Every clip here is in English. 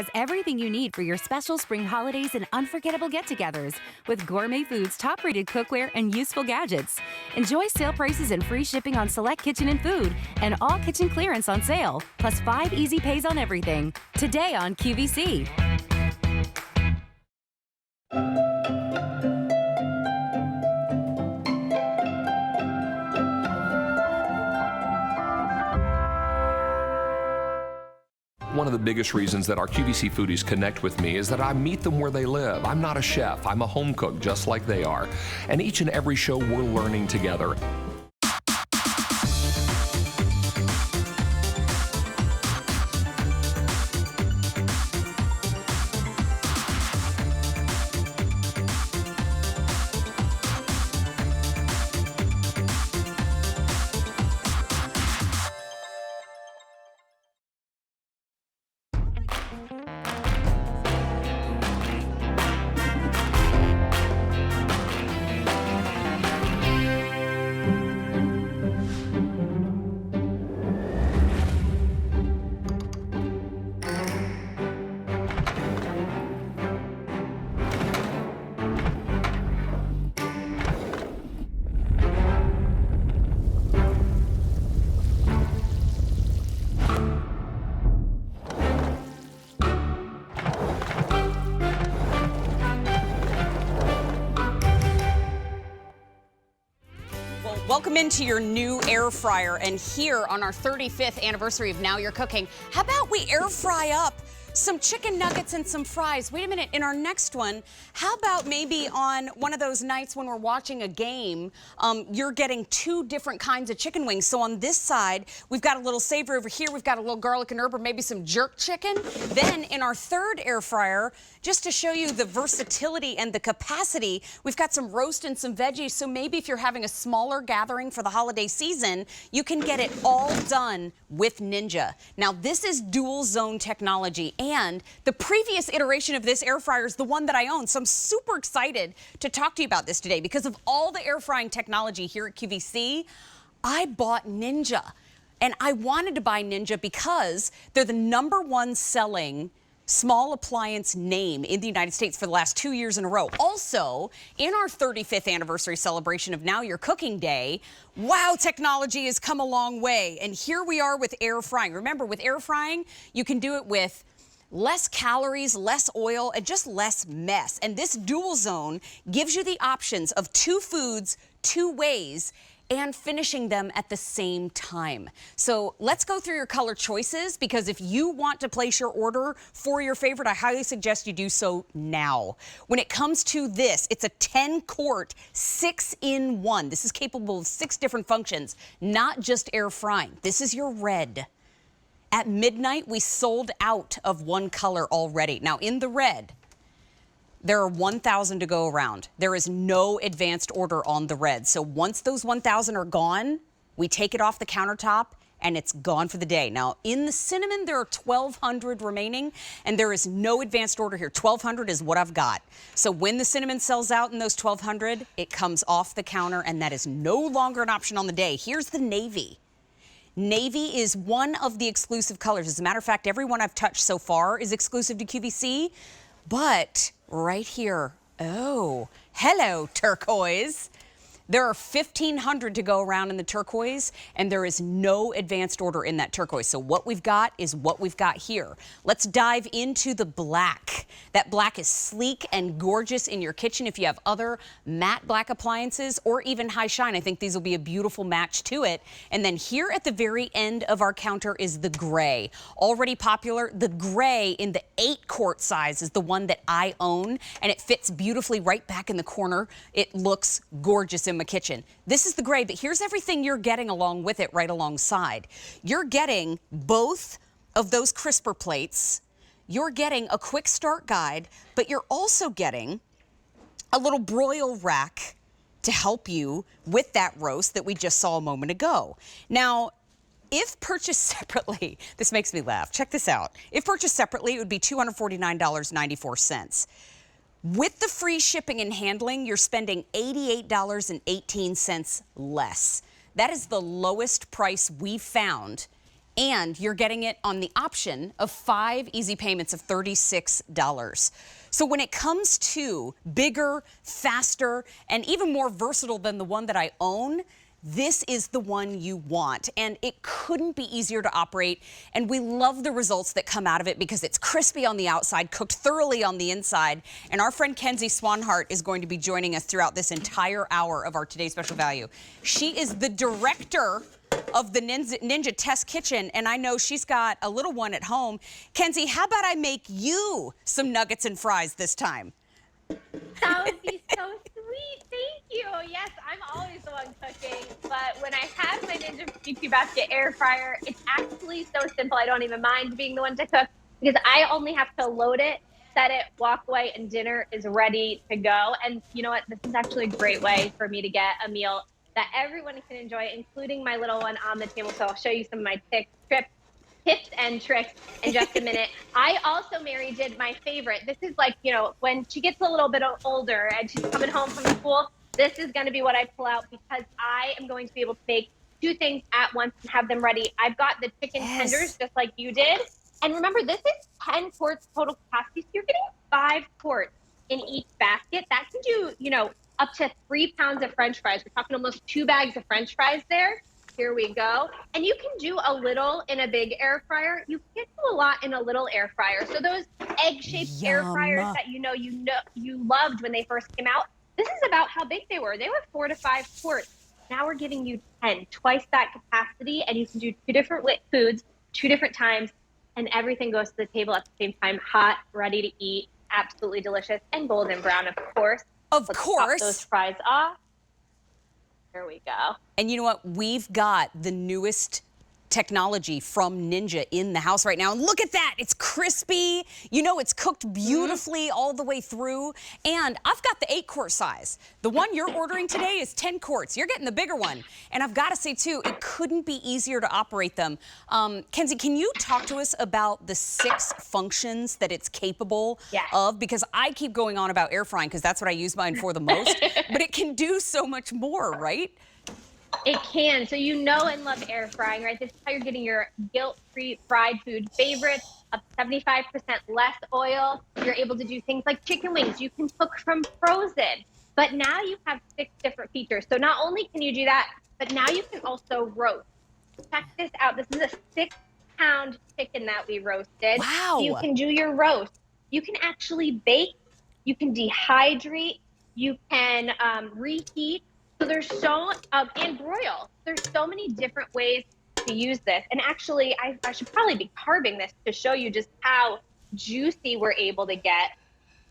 Has everything you need for your special spring holidays and unforgettable get-togethers with Gourmet Foods' top-rated cookware and useful gadgets. Enjoy sale prices and free shipping on select kitchen and food, and all kitchen clearance on sale, plus 5 easy pays on everything. Today on QVC. One of the biggest reasons that our QVC foodies connect with me is that I meet them where they live. I'm not a chef, I'm a home cook just like they are. And each and every show we're learning together. Welcome into your new air fryer, and here on our 35th anniversary of Now You're Cooking, how about we air fry up some chicken nuggets and some fries? Wait a minute, in our next one, how about maybe on one of those nights when we're watching a game, you're getting 2 different kinds of chicken wings. So on this side, we've got a little savory. Over here, we've got a little garlic and herb, or maybe some jerk chicken. Then in our third air fryer, just to show you the versatility and the capacity, we've got some roast and some veggies. So maybe if you're having a smaller gathering for the holiday season, you can get it all done with Ninja. Now, this is DualZone technology, and the previous iteration of this air fryer is the one that I own. So I'm super excited to talk to you about this today because of all the air frying technology here at QVC. I bought Ninja, and I wanted to buy Ninja because they're the #1 selling small appliance name in the United States for the last 2 years in a row. Also, in our 35th anniversary celebration of Now You're Cooking Day, wow, technology has come a long way. And here we are with air frying. Remember, with air frying, you can do it with less calories, less oil, and just less mess. And this DualZone gives you the options of 2 foods, 2 ways, and finishing them at the same time. So let's go through your color choices, because if you want to place your order for your favorite, I highly suggest you do so now. When it comes to this, it's a 10-quart, 6-in-1. This is capable of 6 different functions, not just air frying. This is your red. At midnight, we sold out of one color already. Now, in the red, there are 1,000 to go around. There is no advanced order on the red. So once those 1,000 are gone, we take it off the countertop and it's gone for the day. Now, in the cinnamon, there are 1,200 remaining, and there is no advanced order here. 1,200 is what I've got. So when the cinnamon sells out in those 1,200, it comes off the counter, and that is no longer an option on the day. Here's the navy. Navy is one of the exclusive colors. As a matter of fact, every one I've touched so far is exclusive to QVC. But right here, oh, hello, turquoise. There are 1,500 to go around in the turquoise, and there is no advanced order in that turquoise. So what we've got is what we've got here. Let's dive into the black. That black is sleek and gorgeous in your kitchen. If you have other matte black appliances or even high shine, I think these will be a beautiful match to it. And then here at the very end of our counter is the gray. Already popular, the gray in the 8-quart size is the one that I own, and it fits beautifully right back in the corner. It looks gorgeous in my kitchen. This is the gray, but here's everything you're getting along with it right alongside. You're getting both of those crisper plates. You're getting a quick start guide, but you're also getting a little broil rack to help you with that roast that we just saw a moment ago. Now, if purchased separately, this makes me laugh. Check this out. If purchased separately, it would be $249.94. With the free shipping and handling, you're spending $88.18 less. That is the lowest price we've found And you're getting it on the option of 5 easy payments of $36. So when it comes to bigger, faster, and even more versatile than the one that I own, this is the one you want, and it couldn't be easier to operate, and we love the results that come out of it because it's crispy on the outside, cooked thoroughly on the inside, and our friend Kenzie Swanhart is going to be joining us throughout this entire hour of our Today's Special Value. She is the director of the Ninja Test Kitchen, and I know she's got a little one at home. Kenzie, how about I make you some nuggets and fries this time? That would be so sweet. Thank you. Yes, I'm always the one cooking, but when I have my Ninja Foodi basket air fryer, it's actually so simple. I don't even mind being the one to cook because I only have to load it, set it, walk away, and dinner is ready to go. And you know what? This is actually a great way for me to get a meal that everyone can enjoy, including my little one on the table. So I'll show you some of my tips and tricks in just a minute. I also, Mary, did my favorite. This is like, you know, when she gets a little bit older and she's coming home from school, this is going to be what I pull out because I am going to be able to make 2 things at once and have them ready. I've got the chicken tenders just like you did. And remember, this is 10 quarts total capacity. So you're getting 5 quarts in each basket. That can do, you know, up to 3 pounds of French fries. We're talking almost 2 bags of French fries there. Here we go. And you can do a little in a big air fryer. You can do a lot in a little air fryer. So those egg-shaped air fryers that you loved when they first came out, this is about how big they were. They were 4 to 5 quarts. Now we're giving you 10, twice that capacity, and you can do 2 different foods, 2 different times, and everything goes to the table at the same time, hot, ready to eat, absolutely delicious, and golden brown, of course. Let's pop those fries off. There we go. And you know what? We've got the newest technology from Ninja in the house right now. And look at that. It's crispy. You know, it's cooked beautifully all the way through. And I've got the 8-quart size. The one you're ordering today is 10 quarts. You're getting the bigger one. And I've got to say, too, it couldn't be easier to operate them. Kenzie, can you talk to us about the 6 functions that it's capable of? Because I keep going on about air frying because that's what I use mine for the most. But it can do so much more, right? It can. So you know and love air frying, right? This is how you're getting your guilt-free fried food favorites, up to 75% less oil. You're able to do things like chicken wings. You can cook from frozen. But now you have 6 different features. So not only can you do that, but now you can also roast. Check this out. This is a 6-pound chicken that we roasted. Wow. You can do your roast. You can actually bake. You can dehydrate. You can reheat. So there's and broil. There's so many different ways to use this. And actually, I should probably be carving this to show you just how juicy we're able to get.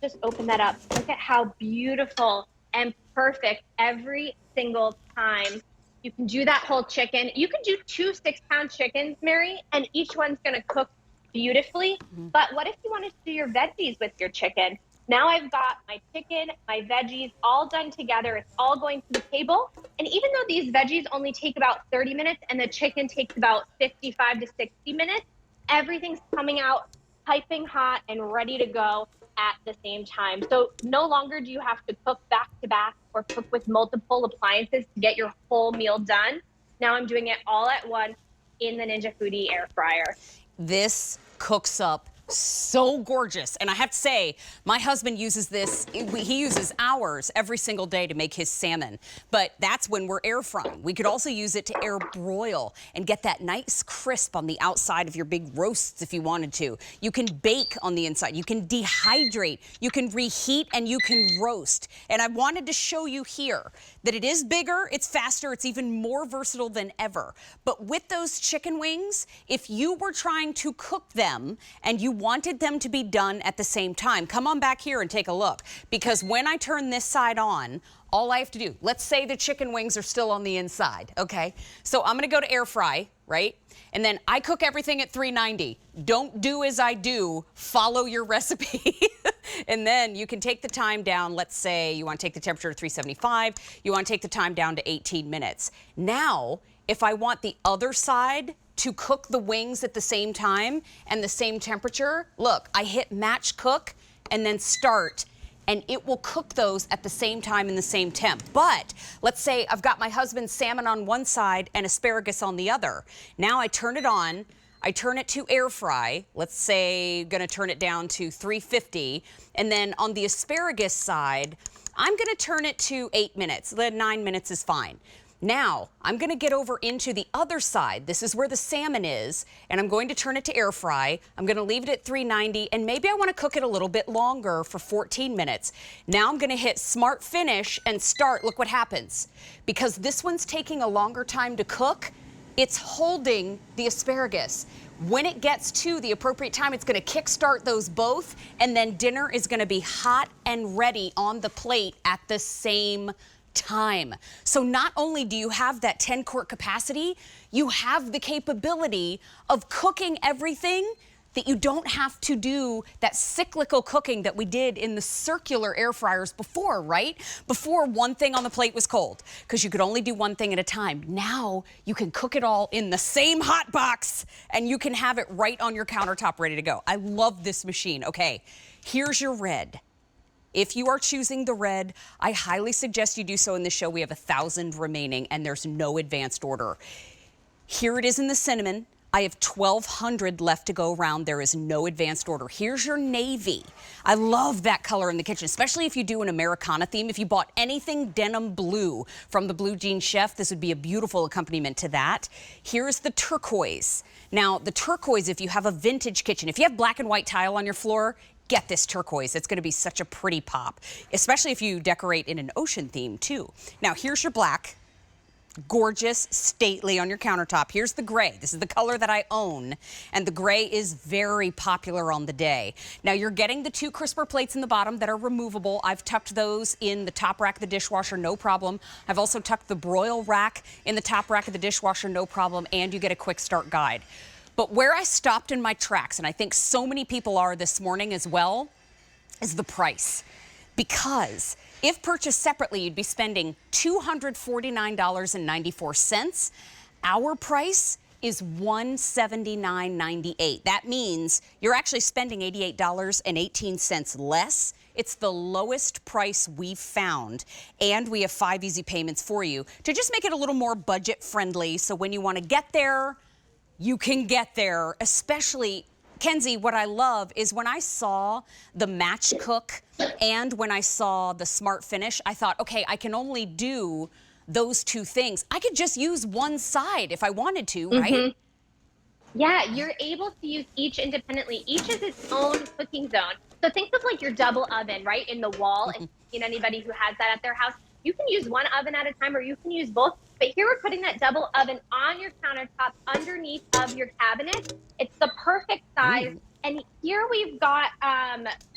Just open that up. Look at how beautiful and perfect every single time. You can do that whole chicken. You can do 2 6-pound chickens, Mary, and each one's going to cook beautifully. But what if you wanted to do your veggies with your chicken? Now I've got my chicken, my veggies all done together. It's all going to the table. And even though these veggies only take about 30 minutes and the chicken takes about 55 to 60 minutes, everything's coming out piping hot and ready to go at the same time. So no longer do you have to cook back to back or cook with multiple appliances to get your whole meal done. Now I'm doing it all at once in the Ninja Foodi air fryer. This cooks up so gorgeous. And I have to say, my husband uses this, he uses ours every single day to make his salmon. But that's when we're air frying. We could also use it to air broil and get that nice crisp on the outside of your big roasts if you wanted to. You can bake on the inside. You can dehydrate. You can reheat and you can roast. And I wanted to show you here that it is bigger, it's faster, it's even more versatile than ever. But with those chicken wings, if you were trying to cook them and you wanted them to be done at the same time, come on back here and take a look. Because when I turn this side on, all I have to do, let's say the chicken wings are still on the inside, okay? So I'm gonna go to air fry, right? And then I cook everything at 390. Don't do as I do, follow your recipe. And then you can take the time down. Let's say you want to take the temperature to 375. You want to take the time down to 18 minutes. Now, if I want the other side to cook the wings at the same time and the same temperature, look, I hit match cook and then start. and it will cook those at the same time in the same temp. But let's say I've got my husband's salmon on one side and asparagus on the other. Now I turn it on. I turn it to air fry. Let's say gonna turn it down to 350. And then on the asparagus side, I'm gonna turn it to 8 minutes. The 9 minutes is fine. Now, I'm gonna get over into the other side. This is where the salmon is, and I'm going to turn it to air fry. I'm gonna leave it at 390, and maybe I wanna cook it a little bit longer for 14 minutes. Now I'm gonna hit Smart Finish and start. Look what happens. Because this one's taking a longer time to cook, it's holding the asparagus. When it gets to the appropriate time, it's gonna kickstart those both, and then dinner is gonna be hot and ready on the plate at the same time. So not only do you have that 10-quart capacity, you have the capability of cooking everything that you don't have to do that cyclical cooking that we did in the circular air fryers before, right? Before, one thing on the plate was cold because you could only do one thing at a time. Now you can cook it all in the same hot box and you can have it right on your countertop ready to go. I love this machine. Okay, here's your red. If you are choosing the red, I highly suggest you do so in the show. We have 1,000 remaining and there's no advanced order. Here it is in the cinnamon. I have 1,200 left to go around. There is no advanced order. Here's your navy. I love that color in the kitchen, especially if you do an Americana theme. If you bought anything denim blue from the Blue Jean Chef, this would be a beautiful accompaniment to that. Here's the turquoise. Now, the turquoise, if you have a vintage kitchen, if you have black and white tile on your floor, get this turquoise. It's going to be such a pretty pop, especially if you decorate in an ocean theme too. Now, here's your black. Gorgeous, stately on your countertop. Here's the gray. This is the color that I own, and the gray is very popular on the day. Now, you're getting the 2 crisper plates in the bottom that are removable. I've tucked those in the top rack of the dishwasher, no problem. I've also tucked the broil rack in the top rack of the dishwasher, no problem, and you get a quick start guide. But where I stopped in my tracks, and I think so many people are this morning as well, is the price. Because if purchased separately, you'd be spending $249.94. Our price is $179.98. That means you're actually spending $88.18 less. It's the lowest price we've found, and we have 5 easy payments for you to just make it a little more budget friendly. So when you want to get there, you can get there. Especially, Kenzie, what I love is when I saw the match cook and when I saw the Smart Finish, I thought, okay, I can only do those 2 things. I could just use one side if I wanted to, right? Yeah, you're able to use each independently. Each is its own cooking zone. So think of like your double oven, right, in the wall. If you've seen anybody who has that at their house, you can use one oven at a time or you can use both. But here we're putting that double oven on your countertop underneath of your cabinet. It's the perfect size. And here we've got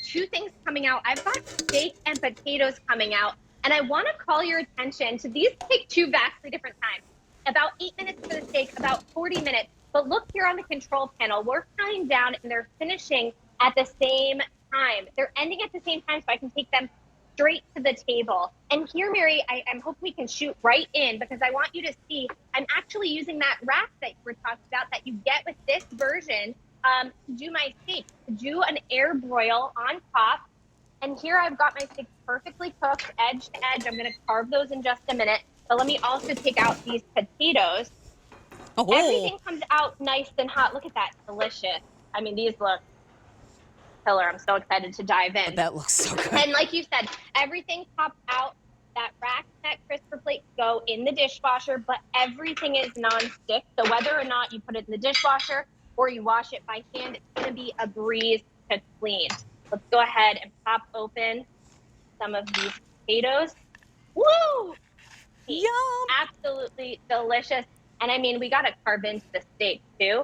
2 things coming out. I've got steak and potatoes coming out. And I want to call your attention to these. Take 2 vastly different times. About 8 minutes for the steak, about 40 minutes. But look here on the control panel. We're counting down and they're finishing at the same time. They're ending at the same time so I can take them straight to the table. And here, Mary, I'm hoping we can shoot right in because I want you to see I'm actually using that rack that you were talking about that you get with this version to do my steak, to do an air broil on top. And here I've got my steak perfectly cooked, edge to edge. I'm going to carve those in just a minute. But let me also take out these potatoes. Oh. Everything comes out nice and hot. Look at that, delicious. I mean, these look killer. I'm so excited to dive in. That looks so good. And like you said, everything pops out. That rack, that crisper plate go in the dishwasher, but everything is non-stick. So whether or not you put it in the dishwasher or you wash it by hand, it's going to be a breeze to clean. Let's go ahead and pop open some of these potatoes. Woo! Yum! Absolutely delicious. And I mean, we got to carve into the steak too.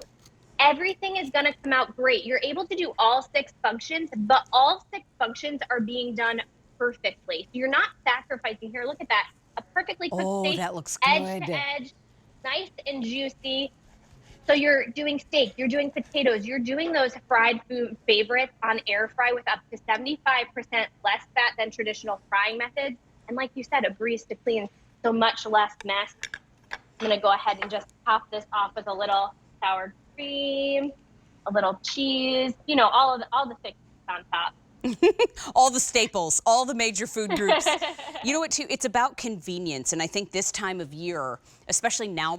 Everything is going to come out great. You're able to do all 6 functions, but all 6 functions are being done perfectly. So you're not sacrificing here. Look at that. A perfectly cooked steak. That looks edge good. to edge, nice and juicy. So you're doing steak, you're doing potatoes, you're doing those fried food favorites on air fry with up to 75% less fat than traditional frying methods. And like you said, a breeze to clean, so much less mess. I'm going to go ahead and just top this off with a little sour cream, a little cheese, you know, all the fixings on top. All the staples, all the major food groups. You know what, too? It's about convenience, and I think this time of year, especially now